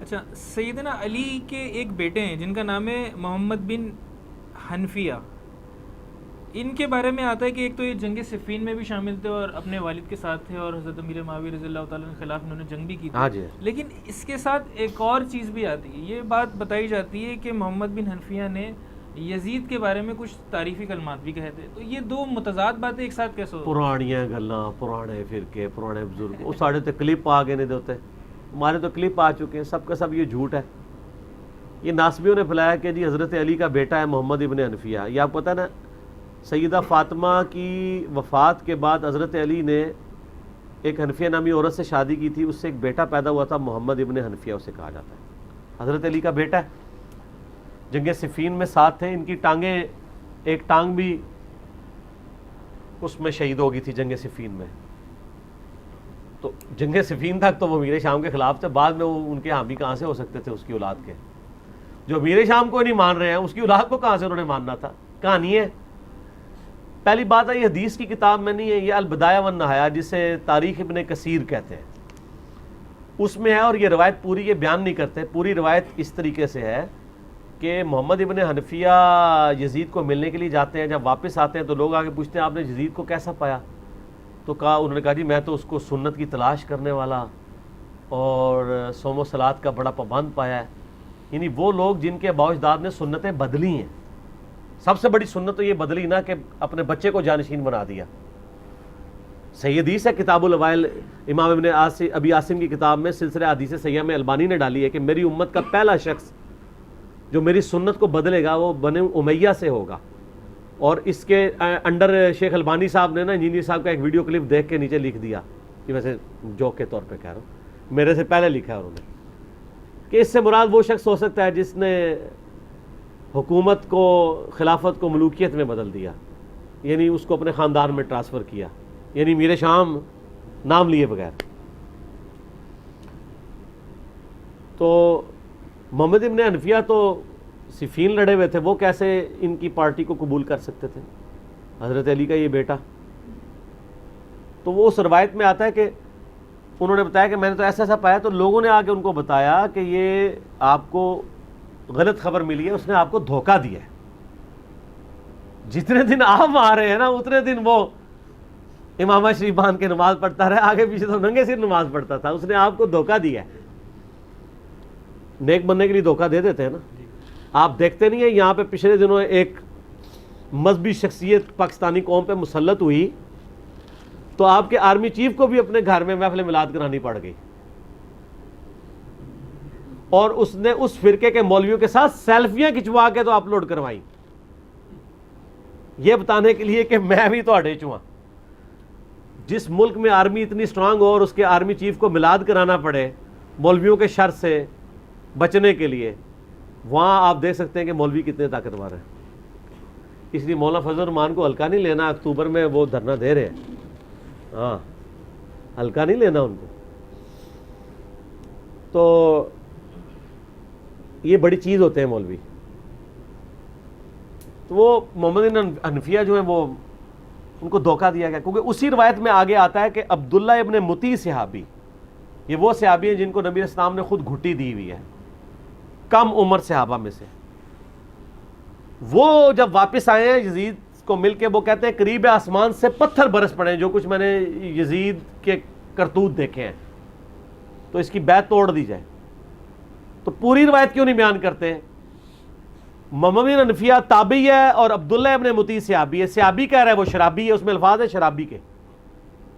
اچھا، سیدنا علی کے ایک بیٹے ہیں جن کا نام ہے محمد بن حنفیہ. ان کے بارے میں آتا ہے کہ ایک تو یہ جنگ صفین میں بھی شامل تھے اور اپنے والد کے ساتھ تھے، اور حضرت امیر معاویہ رضی اللہ تعالیٰ کے خلاف انہوں نے جنگ بھی کی ہاں تھی. جی. لیکن اس کے ساتھ ایک اور چیز بھی آتی ہے. یہ بات بتائی جاتی ہے کہ محمد بن حنفیہ نے یزید کے بارے میں کچھ تعریفی کلمات بھی کہے تھے. تو یہ دو متضاد باتیں ایک ساتھ کیسے ہو؟ پرانیاں گلاں، پرانے فرقے، پرانے بزرگ، وہ ساڑھے تے کلپ آ گئے نہیں دیتے. ہمارے تو کلپ آ چکے ہیں، سب کا سب یہ جھوٹ ہے. یہ ناسبیوں نے پھیلایا کہ جی حضرت علی کا بیٹا ہے محمد ابن حنفیہ. یہ آپ کو پتہ ہے نا، سیدہ فاطمہ کی وفات کے بعد حضرت علی نے ایک حنفیہ نامی عورت سے شادی کی تھی، اس سے ایک بیٹا پیدا ہوا تھا محمد ابن حنفیہ اسے کہا جاتا ہے. حضرت علی کا بیٹا ہے. جنگ صفین میں ساتھ تھے. ان کی ٹانگیں، ایک ٹانگ بھی اس میں شہید ہو گئی تھی جنگ صفین میں. تو جنگ صفین تک تو وہ امیر شام کے خلاف تھے، بعد میں وہ ان کے حامی کہاں سے ہو سکتے تھے اس کی اولاد کے؟ جو امیر شام کو نہیں مان رہے ہیں اس کی اولاد کو کہاں سے انہوں نے ماننا تھا؟ کہانی ہے. پہلی بات ہے، یہ حدیث کی کتاب میں نہیں ہے، یہ البدایہ والنہایہ جسے تاریخ ابن کثیر کہتے ہیں اس میں ہے. اور یہ روایت پوری یہ بیان نہیں کرتے. پوری روایت اس طریقے سے ہے کہ محمد ابن حنفیہ یزید کو ملنے کے لیے جاتے ہیں. جب واپس آتے ہیں تو لوگ آگے پوچھتے ہیں آپ نے یزید کو کیسا پایا؟ تو انہوں نے کہا جی میں تو اس کو سنت کی تلاش کرنے والا اور صوم و صلات کا بڑا پابند پایا ہے. یعنی وہ لوگ جن کے آباء و اجداد نے سنتیں بدلی ہیں. سب سے بڑی سنت تو یہ بدلی نا کہ اپنے بچے کو جانشین بنا دیا. صحیح حدیث ہے کتاب الاوائل، امام ابن ابی عاصم کی کتاب میں سلسلہ حدیث صحیحہ میں البانی نے ڈالی ہے کہ میری امت کا پہلا شخص جو میری سنت کو بدلے گا وہ بنو امیہ سے ہوگا. اور اس کے انڈر شیخ البانی صاحب نے نا انجینئر صاحب کا ایک ویڈیو کلپ دیکھ کے نیچے لکھ دیا کہ ویسے جوک کے طور پہ کہہ رہا ہوں، میرے سے پہلے لکھا ہے انہوں نے کہ اس سے مراد وہ شخص ہو سکتا ہے جس نے حکومت کو، خلافت کو ملوکیت میں بدل دیا، یعنی اس کو اپنے خاندان میں ٹرانسفر کیا، یعنی امیر شام نام لیے بغیر. تو محمد ابن حنفیہ تو صفین لڑے ہوئے تھے، وہ کیسے ان کی پارٹی کو قبول کر سکتے تھے؟ حضرت علی کا یہ بیٹا. تو وہ اس روایت میں آتا ہے کہ انہوں نے بتایا کہ میں نے تو ایسا ایسا پایا. تو لوگوں نے آ کے ان کو بتایا کہ یہ آپ کو غلط خبر ملی ہے، اس نے آپ کو دھوکہ دیا ہے. جتنے دن آپ آ رہے ہیں نا اتنے دن وہ امامہ شریف باندھ کے نماز پڑھتا رہا، آگے پیچھے تو ننگے سر نماز پڑھتا تھا. اس نے آپ کو دھوکہ دیا ہے. نیک بننے کے لیے دھوکہ دے دیتے ہیں نا. آپ دیکھتے نہیں ہیں یہاں پہ پچھلے دنوں ایک مذہبی شخصیت پاکستانی قوم پہ مسلط ہوئی تو آپ کے آرمی چیف کو بھی اپنے گھر میں محفل میلاد کرانی پڑ گئی، اور اس نے اس فرقے کے مولویوں کے ساتھ سیلفیاں کھچوا کے تو اپلوڈ کروائی، یہ بتانے کے لیے کہ میں بھی تو اڑے چواں. جس ملک میں آرمی اتنی سٹرانگ ہو اور اس کے آرمی چیف کو میلاد کرانا پڑے مولویوں کے شر سے بچنے کے لیے، وہاں آپ دیکھ سکتے ہیں کہ مولوی کتنے طاقتور ہیں. اس لیے مولانا فضل الرحمان کو ہلکا نہیں لینا. اکتوبر میں وہ دھرنا دے رہے ہیں، ہاں ہلکا نہیں لینا ان کو. تو یہ بڑی چیز ہوتے ہیں مولوی. تو وہ محمد بن حنفیہ جو ہیں وہ ان کو دھوکہ دیا گیا، کیونکہ اسی روایت میں آگے آتا ہے کہ عبداللہ ابن مطیع صحابی، یہ وہ صحابی ہیں جن کو نبی اسلام نے خود گھٹی دی ہوئی ہے، کم عمر صحابہ میں سے. وہ جب واپس آئے ہیں یزید کو مل کے، وہ کہتے ہیں قریب آسمان سے پتھر برس پڑے ہیں جو کچھ میں نے یزید کے کرتوت دیکھے ہیں، تو اس کی بیعت توڑ دی جائے. تو پوری روایت کیوں نہیں بیان کرتے؟ محمد بن حنفیہ تابعی ہے اور عبداللہ ابن مطیع صحابی ہے. صحابی کہہ رہا ہے وہ شرابی ہے، اس میں الفاظ ہے شرابی کے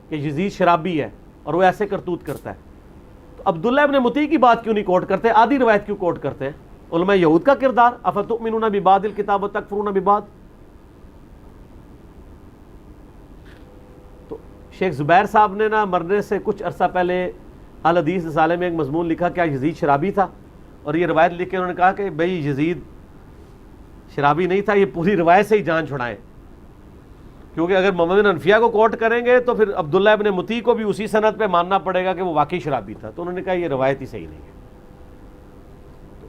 کہ یزید شرابی ہے اور وہ ایسے کرتوت کرتا ہے. تو عبداللہ ابن مطیع کی بات کیوں نہیں کوٹ کرتے، آدھی روایت کیوں کوٹ کرتے ہیں؟ علماء یہود کا کردار، افتؤمنون ببعض الکتاب وتکفرون ببعض. تو شیخ زبیر صاحب نے نا مرنے سے کچھ عرصہ پہلے الحدیث رسالے میں ایک مضمون لکھا کیا یزید شرابی تھا، اور یہ روایت لکھ کے انہوں نے کہا کہ بھئی یزید شرابی نہیں تھا، یہ پوری روایت سے ہی جان چھڑائیں. کیونکہ اگر محمد بن حنفیہ کو کوٹ کریں گے تو پھر عبداللہ ابن مطیع کو بھی اسی سند پہ ماننا پڑے گا کہ وہ واقعی شرابی تھا. تو انہوں نے کہا یہ روایت ہی صحیح نہیں ہے.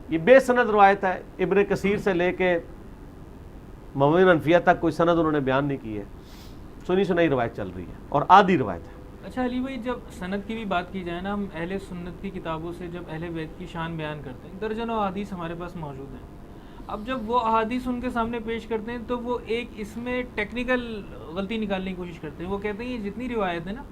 یہ بے سند روایت ہے. ابن کثیر سے لے کے محمد بن حنفیہ تک کوئی سند انہوں نے بیان نہیں کی ہے. سنی سنائی روایت چل رہی ہے اور آدھی روایت ہے. اچھا علی بھائی، جب سند کی بھی بات کی جائے نا، ہم اہل سنت کی کتابوں سے جب اہل بیت کی شان بیان کرتے ہیں، درجنوں احادیث ہمارے پاس موجود ہیں. اب جب وہ احادیث ان کے سامنے پیش کرتے ہیں تو وہ ایک اس میں ٹیکنیکل غلطی نکالنے کی کوشش کرتے ہیں. وہ کہتے ہیں یہ جتنی روایت ہے نا،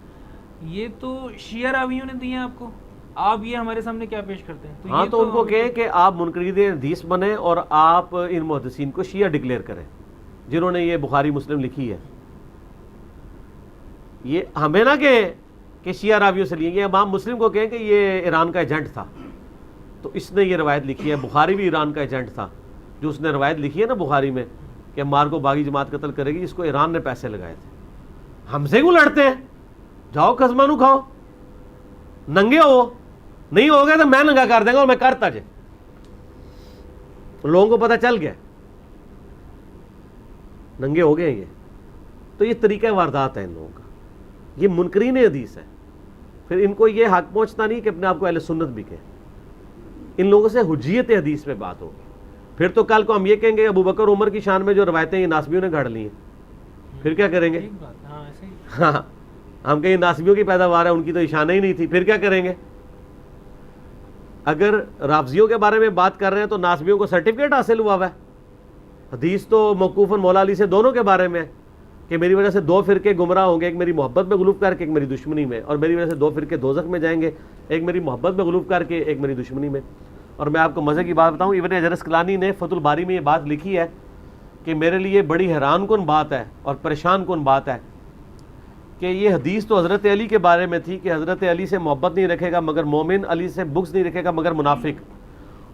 یہ تو شیعہ راویوں نے دی ہیں آپ کو، آپ یہ ہمارے سامنے کیا پیش کرتے ہیں؟ ہاں یہ تو ان کو کہیں کہ آپ منکرین حدیث بنیں اور آپ ان محدثین کو شیعہ ڈکلیئر کریں جنہوں نے یہ بخاری مسلم لکھی ہے. یہ ہمیں نہ کہیں کہ شیعہ راویوں سے لیے، یہ امام مسلم کو کہیں کہ یہ ایران کا ایجنٹ تھا تو اس نے یہ روایت لکھی ہے. بخاری بھی ایران کا ایجنٹ تھا، جو اس نے روایت لکھی ہے نا بخاری میں کہ مار کو باغی جماعت قتل کرے گی، اس کو ایران نے پیسے لگائے تھے. ہم سے کیوں لڑتے ہیں؟ جاؤ قزمانو کھاؤ، ننگے ہو، نہیں ہو گئے تو میں ننگا کر دیں گا، اور میں کرتا جے. لوگوں کو پتہ چل گیا ننگے ہو گئے یہ. تو یہ طریقہ واردات ہے ان لوگوں کا، یہ منکرین حدیث ہے. پھر ان کو یہ حق پہنچتا نہیں کہ اپنے آپ کو اہل سنت بھی کہیں. ان لوگوں سے حجیت حدیث پہ بات ہوگی. پھر تو کل کو ہم یہ کہیں گے ابو بکر عمر کی شان میں جو روایتیں یہ ناسبیوں نے گھڑ لی ہیں، پھر کیا کریں گے؟ ہاں ہم کہیں ناسبیوں کی پیداوار ہے، ان کی تو اشانہ ہی نہیں تھی، پھر کیا کریں گے؟ اگر رافضیوں کے بارے میں بات کر رہے ہیں تو ناسبیوں کو سرٹیفکیٹ حاصل ہوا ہے. حدیث تو موقوفاً مولا علی سے دونوں کے بارے میں کہ میری وجہ سے دو فرقے گمراہ ہوں گے، ایک میری محبت میں غلوب کر کے، ایک میری دشمنی میں، اور میری وجہ سے دو فرقے دوزخ میں جائیں گے، ایک میری محبت میں غلوب کر کے، ایک میری دشمنی میں. اور میں آپ کو مزے کی بات بتاؤں، ابن حجر اسقلانی نے فتح الباری میں یہ بات لکھی ہے کہ میرے لیے بڑی حیران کن بات ہے اور پریشان کن بات ہے کہ یہ حدیث تو حضرت علی کے بارے میں تھی کہ حضرت علی سے محبت نہیں رکھے گا مگر مومن، علی سے بغض نہیں رکھے گا مگر منافق.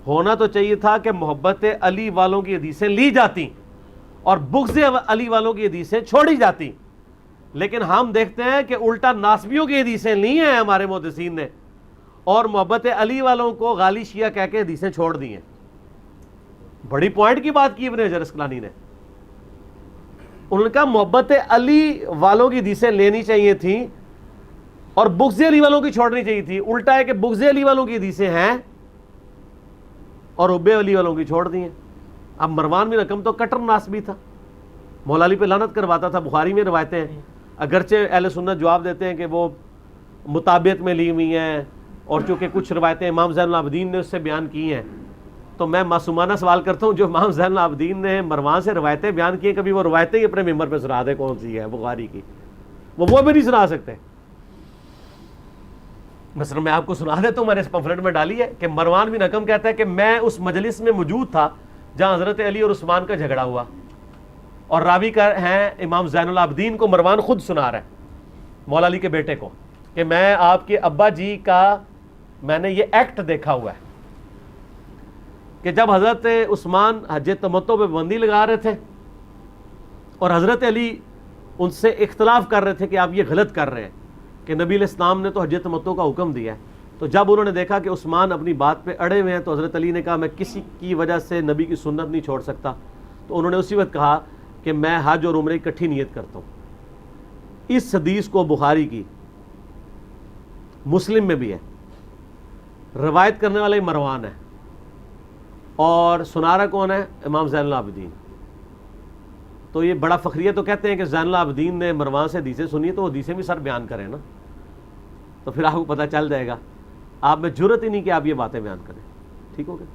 ہونا تو چاہیے تھا کہ محبت علی والوں کی حدیثیں لی جاتی اور بغض علی والوں کی حدیثیں چھوڑی جاتی. لیکن ہم دیکھتے ہیں کہ الٹا ناسبیوں کی حدیثیں لی ہیں ہمارے محدثین نے اور محبت علی والوں کو غالی شیعہ کہہ کے حدیثیں چھوڑ دی ہیں. بڑی پوائنٹ کی بات کی ابن حجر اسقلانی نے. ان کا محبت علی والوں کی حدیثیں لینی چاہیے تھیں اور بغض علی والوں کی چھوڑنی چاہیے تھی. الٹا ہے کہ بغض علی والوں کی حدیثیں ہیں اور حب علی والوں کی چھوڑ دی ہیں. اب مروان بن حکم تو کٹر ناسبی تھا، مولا علی پہ لعنت کرواتا تھا. بخاری میں روایتیں ہیں، اگرچہ اہل سنت جواب دیتے ہیں کہ وہ مطابعت میں لی ہوئی ہیں، اور چونکہ کچھ روایتیں امام زین العابدین نے اس سے بیان کی ہیں. تو میں معصومانہ سوال کرتا ہوں، جو امام زین العابدین نے مروان سے روایتیں بیان کی ہیں، کبھی وہ روایتیں ہی اپنے ممبر پہ سنا دے کون سی ہے بخاری کی، وہ بھی نہیں سنا سکتے. مثلا میں آپ کو سنا دیتا ہوں، میں نے اس پمفلٹ میں ڈالی ہے کہ مروان بن حکم کہتا ہے کہ میں اس مجلس میں موجود تھا جہاں حضرت علی اور عثمان کا جھگڑا ہوا، اور راوی ہیں امام زین العابدین کو مروان خود سنا رہا ہے مولا علی کے بیٹے کو کہ میں آپ کے ابا جی کا میں نے یہ ایکٹ دیکھا ہوا ہے کہ جب حضرت عثمان حج تمتع پہ بندی لگا رہے تھے اور حضرت علی ان سے اختلاف کر رہے تھے کہ آپ یہ غلط کر رہے ہیں کہ نبی علیہ السلام نے تو حج تمتع کا حکم دیا ہے. تو جب انہوں نے دیکھا کہ عثمان اپنی بات پہ اڑے ہوئے ہیں تو حضرت علی نے کہا میں کسی کی وجہ سے نبی کی سنت نہیں چھوڑ سکتا. تو انہوں نے اسی وقت کہا کہ میں حج اور عمرے کی اکٹھی نیت کرتا ہوں. اس حدیث کو بخاری کی مسلم میں بھی ہے، روایت کرنے والے مروان ہے اور سنارا کون ہے؟ امام زین العابدین. تو یہ بڑا فخریہ تو کہتے ہیں کہ زین العابدین نے مروان سے حدیثیں سنی تو حدیثیں بھی سر بیان کریں نا، تو پھر آپ کو پتہ چل جائے گا. آپ میں جرت ہی نہیں کہ آپ یہ باتیں بیان کریں. ٹھیک ہو گیا؟